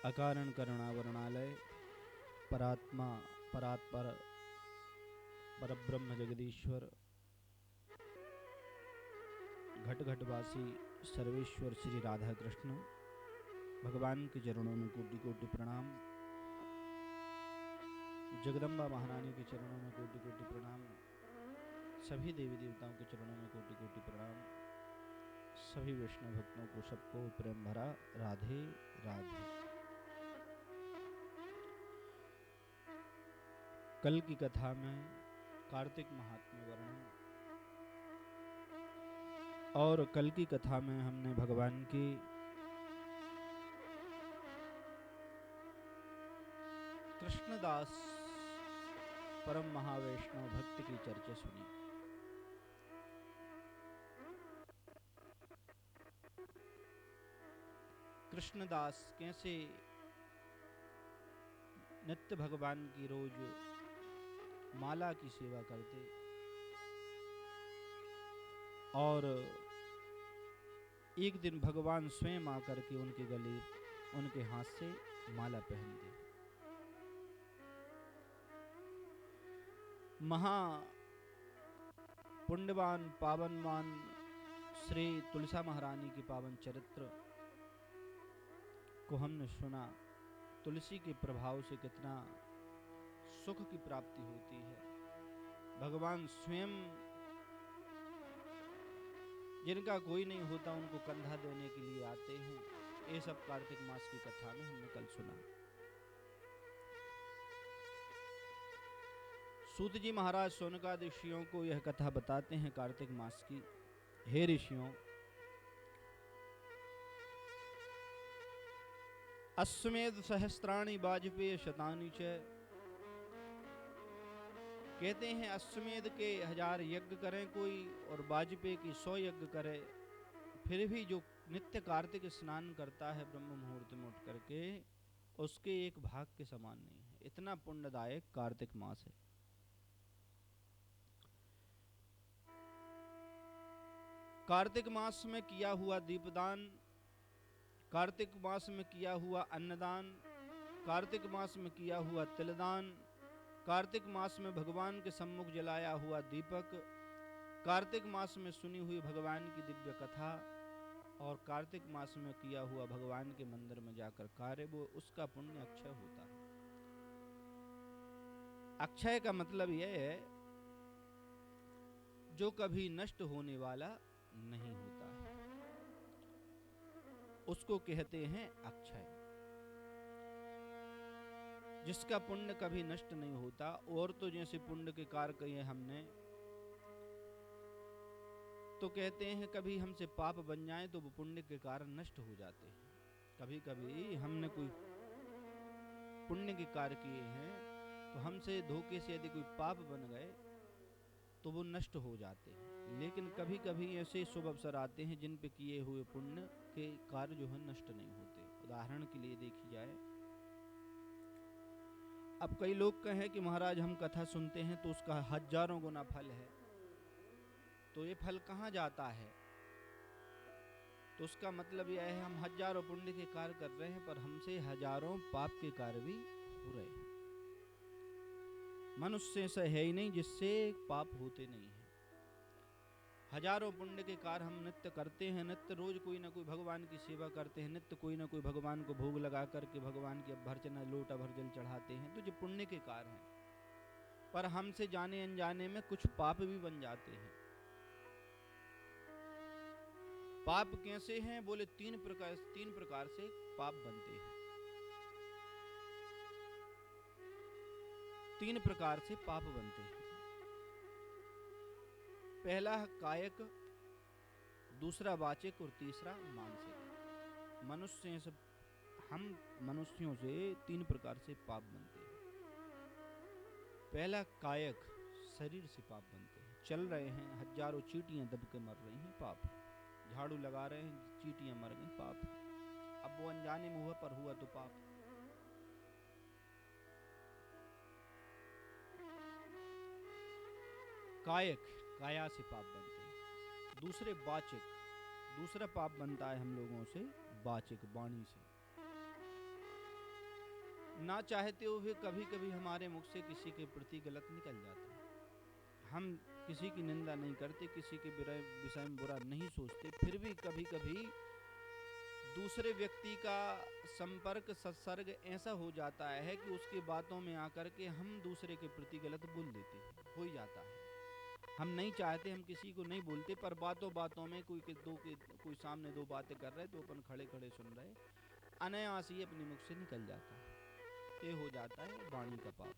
अकारण करुणावरणालय परात्मा परात्पर परब्रह्म जगदीश्वर घट घटवासी सर्वेश्वर श्री राधा कृष्ण भगवान के चरणों में कोटि कोटि प्रणाम। जगदम्बा महारानी के चरणों में कोटि कोटि प्रणाम। सभी देवी देवताओं के चरणों में कोटि कोटि प्रणाम। सभी वैष्णव भक्तों को सबको प्रेम भरा राधे राधे। कल की कथा में कार्तिक महात्म्य वर्णन और कल की कथा में हमने भगवान की कृष्णदास परम महावैष्णव भक्त की चर्चा सुनी। कृष्णदास कैसे नित्य भगवान की रोज माला की सेवा करते और एक दिन भगवान स्वयं आकर के उनके गले उनके हाथ से माला पहन दे। महा पुण्यवान पावनवान श्री तुलसा महारानी की पावन चरित्र को हमने सुना। तुलसी के प्रभाव से कितना सुख की प्राप्ति होती है। भगवान स्वयं जिनका कोई नहीं होता उनको कंधा देने के लिए आते हैं। ये सब कार्तिक मास की कथा में हमने कल सुना। सूत जी महाराज सोनकादि ऋषियों को यह कथा बताते हैं कार्तिक मास की। हे ऋषियों, अश्वमेध सहस्त्राणि वाजपेय शतानि च, कहते हैं अश्वमेध के 1000 यज्ञ करें कोई और वाजपेय की 100 यज्ञ करे, फिर भी जो नित्य कार्तिक स्नान करता है ब्रह्म मुहूर्त में उठ करके, उसके एक भाग के समान नहीं है। इतना पुण्यदायक कार्तिक मास है। कार्तिक मास में किया हुआ दीपदान, कार्तिक मास में किया हुआ अन्नदान, कार्तिक मास में किया हुआ तिलदान, कार्तिक मास में भगवान के सम्मुख जलाया हुआ दीपक, कार्तिक मास में सुनी हुई भगवान की दिव्य कथा और कार्तिक मास में किया हुआ भगवान के मंदिर में जाकर कार्य, वो उसका पुण्य अक्षय होता है। अक्षय का मतलब यह है जो कभी नष्ट होने वाला नहीं होता है, उसको कहते हैं अक्षय। जिसका पुण्य कभी नष्ट नहीं होता। और तो जैसे पुण्य के कार्य किए हमने, तो कहते हैं कभी हमसे पाप बन जाए तो वो पुण्य के कारण नष्ट हो जाते हैं। कभी कभी हमने कोई पुण्य के कार्य किए हैं तो हमसे धोखे से यदि कोई पाप बन गए तो वो नष्ट हो जाते हैं। लेकिन कभी कभी ऐसे शुभ अवसर आते हैं जिन पे किए हुए पुण्य के कार्य जो है नष्ट नहीं होते। उदाहरण के लिए देखी जाए, अब कई लोग कहें कि महाराज हम कथा सुनते हैं तो उसका हजारों गुना फल है, तो ये फल कहाँ जाता है? तो उसका मतलब यह है हम हजारों पुण्य के कार्य कर रहे हैं पर हमसे हजारों पाप के कार्य भी हो रहे हैं। मनुष्य ऐसा है ही नहीं जिससे पाप होते नहीं है। हजारों पुण्य के कार्य हम नित्य करते हैं, नित्य रोज कोई ना कोई भगवान की सेवा करते हैं, नित्य कोई ना कोई भगवान को भोग लगा करके भगवान की अभ्यर्चना लोटा भर जल चढ़ाते हैं, तो ये पुण्य के कार्य हैं। पर हमसे जाने अनजाने में कुछ पाप भी बन जाते हैं। पाप कैसे हैं? बोले तीन प्रकार से पाप बनते हैं। 3 प्रकार से पाप बनते हैं। पहला कायक, दूसरा वाचिक और तीसरा मानसिक। मनुष्य से हम मनुष्यों से 3 प्रकार से पाप बनते हैं। पहला कायक, शरीर से पाप बनते हैं। चल रहे हैं, हजारों चींटियां दब के मर रही हैं, पाप। झाड़ू लगा रहे हैं, चींटियां मर गई, पाप। अब वो अनजाने में हुआ पर हुआ तो पाप। कायक, काया से पाप बनते हैं। दूसरे वाचिक, दूसरा पाप बनता है हम लोगों से वाचिक, वाणी से। ना चाहते हुए कभी कभी हमारे मुख से किसी के प्रति गलत निकल जाता है। हम किसी की निंदा नहीं करते, किसी के विषय में बुरा नहीं सोचते, फिर भी कभी कभी दूसरे व्यक्ति का संपर्क सत्सर्ग ऐसा हो जाता है कि उसकी बातों में आकर के हम दूसरे के प्रति गलत बोल देते हैं। हो ही जाता है। हम नहीं चाहते, हम किसी को नहीं बोलते, पर बातों बातों में कोई सामने दो बातें कर रहे तो अपन खड़े खड़े सुन रहे, अनायास ही अपने मुख से निकल जाता है। ये हो जाता है वाणी का पाप।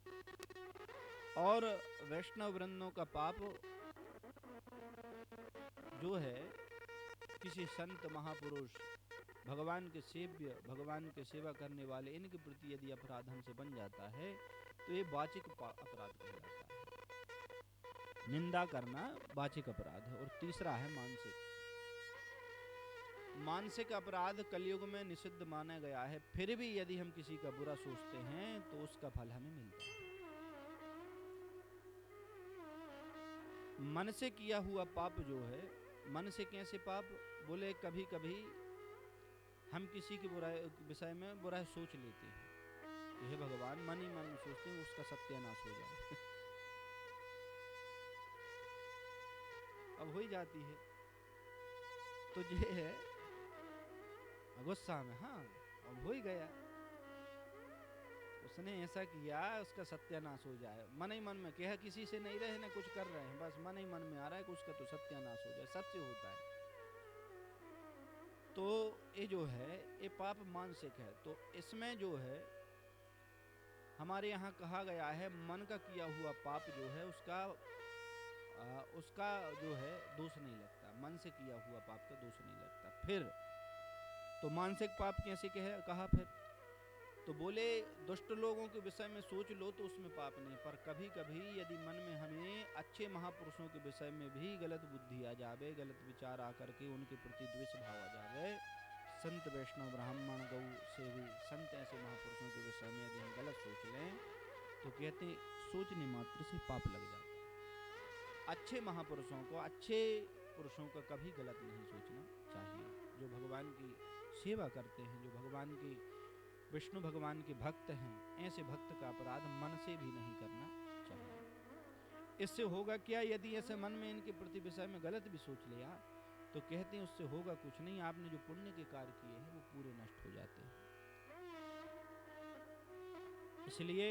और वैष्णव वृंदों का पाप जो है, किसी संत महापुरुष, भगवान के सेव्य, भगवान के सेवा करने वाले, इनके प्रति यदि अपराध हमसे बन जाता है तो ये वाचिक अपराध कहलाता है। निंदा करना वाचिक अपराध है। और तीसरा है मानसिक। मानसिक अपराध कलयुग में निषिद्ध माना गया है, फिर भी यदि हम किसी का बुरा सोचते हैं तो उसका फल हमें मिलता है। मन से किया हुआ पाप जो है, मन से कैसे पाप? बोले कभी कभी हम किसी के बुराई विषय में बुराई सोच लेते हैं, हे भगवान, मन ही मन में सोचते हैं उसका सत्यानाश हो जाए। अब हो ही जाती है तो ये है गुस्सा में, हाँ अब हो ही गया, उसने ऐसा किया उसका सत्यानाश हो जाए। मन ही मन में कहा, किसी से नहीं रहे ना कुछ कर रहे हैं, बस मन ही मन में आ रहा है कि उसका तो सत्यानाश हो जाए, सबसे होता है। तो ये जो है ये पाप मानसिक है। तो इसमें जो है हमारे यहाँ कहा गया है, मन का किया हुआ पाप जो है उसका जो है दोष नहीं लगता, मन से किया हुआ पाप का दोष नहीं लगता। फिर तो मानसिक पाप कैसे कहा? फिर तो बोले दुष्ट लोगों के विषय में सोच लो तो उसमें पाप नहीं, पर कभी कभी यदि मन में हमें अच्छे महापुरुषों के विषय में भी गलत बुद्धि आ जावे, गलत विचार आकर के उनके प्रति द्वेष भाव आ जावे, संत वैष्णव ब्राह्मण गौ से भी संत ऐसे महापुरुषों के विषय में यदि हम गलत सोच लें तो कहते हैं सोचने मात्र से पाप लग जाता है। अच्छे महापुरुषों को, अच्छे पुरुषों का कभी गलत नहीं सोचना चाहिए। जो भगवान की सेवा करते हैं, जो भगवान की, विष्णु भगवान के भक्त हैं, ऐसे भक्त का अपराध मन से भी नहीं करना चाहिए। इससे होगा क्या? यदि ऐसे मन में इनके प्रति विषय में गलत भी सोच लिया तो कहते हैं उससे होगा कुछ नहीं, आपने जो पुण्य के कार्य किए हैं वो पूरे नष्ट हो जाते हैं। इसलिए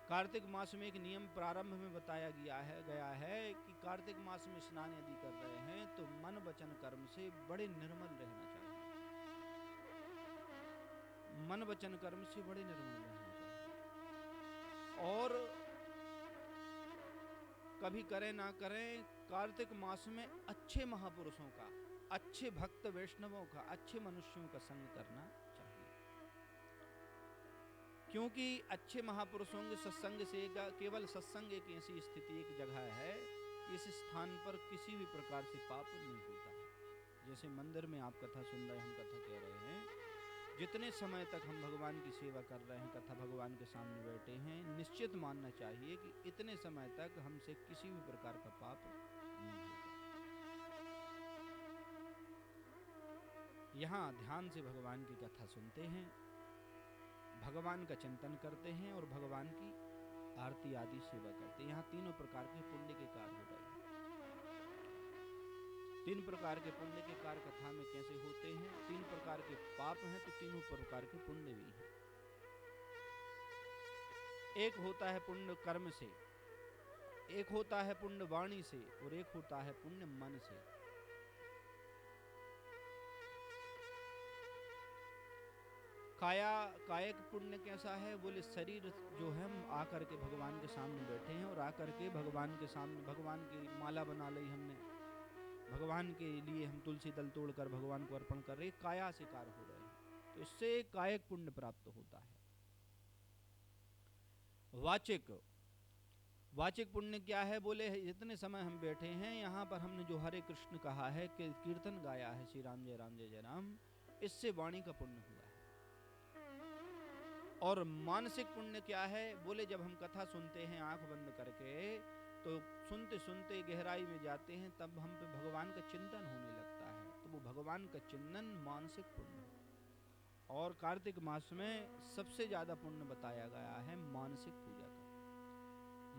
कार्तिक मास में एक नियम प्रारंभ में बताया गया है कि कार्तिक मास में स्नान यदि कर रहे हैं तो मन वचन कर्म से बड़े निर्मल रहना चाहिए। मन वचन कर्म से बड़े निर्मल रहना चाहिए। और कभी करें ना करें, कार्तिक मास में अच्छे महापुरुषों का, अच्छे भक्त वैष्णवों का, अच्छे मनुष्यों का संग करना चाहिए। क्योंकि अच्छे महापुरुषों के सत्संग से, केवल सत्संग एक ऐसी स्थिति, एक जगह है, इस स्थान पर किसी भी प्रकार से पाप नहीं होता है। जैसे मंदिर में आप कथा सुन रहे हैं, हम कथा कह रहे हैं, जितने समय तक हम भगवान की सेवा कर रहे हैं, कथा भगवान के सामने बैठे हैं, निश्चित मानना चाहिए कि इतने समय तक हमसे किसी भी प्रकार का पाप नहीं होगा। यहाँ ध्यान से भगवान की कथा सुनते हैं, भगवान का चिंतन करते हैं और भगवान की आरती आदि सेवा करते हैं। यहाँ तीनों प्रकार के पुण्य के कार्य हो रहे हैं। 3 प्रकार के पुण्य के कार्य कथा में कैसे होते हैं? 3 प्रकार के पाप हैं तो तीनों प्रकार के पुण्य भी हैं। एक होता है पुण्य कर्म से, एक होता है पुण्य वाणी से और एक होता है पुण्य मन से। कायिक पुण्य कैसा है? बोले शरीर जो है, हम आकर के भगवान के सामने बैठे हैं और आकर के भगवान के सामने, भगवान की माला बना ली हमने, भगवान के लिए हम तुलसी दल तोड़कर भगवान को अर्पण कर रहे, काया से कार्य हो रहे हैं, तो इससे कायिक पुण्य प्राप्त होता है। वाचिक पुण्य क्या है? बोले जितने समय हम बैठे हैं यहाँ पर हमने जो हरे कृष्ण कहा है, कि कीर्तन गाया है, श्री राम जय राम जय जय राम, इससे वाणी का पुण्य हुआ है। और मानसिक पुण्य क्या है? बोले जब हम कथा सुनते हैं आंख बंद करके, तो सुनते सुनते गहराई में जाते हैं, तब हम पे भगवान का चिंतन होने लगता है, तो वो भगवान का चिंतन मानसिक पुण्य है। और कार्तिक मास में सबसे ज़्यादा पुण्य बताया गया है मानसिक पूजा का।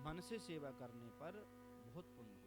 मन से सेवा करने पर बहुत पुण्य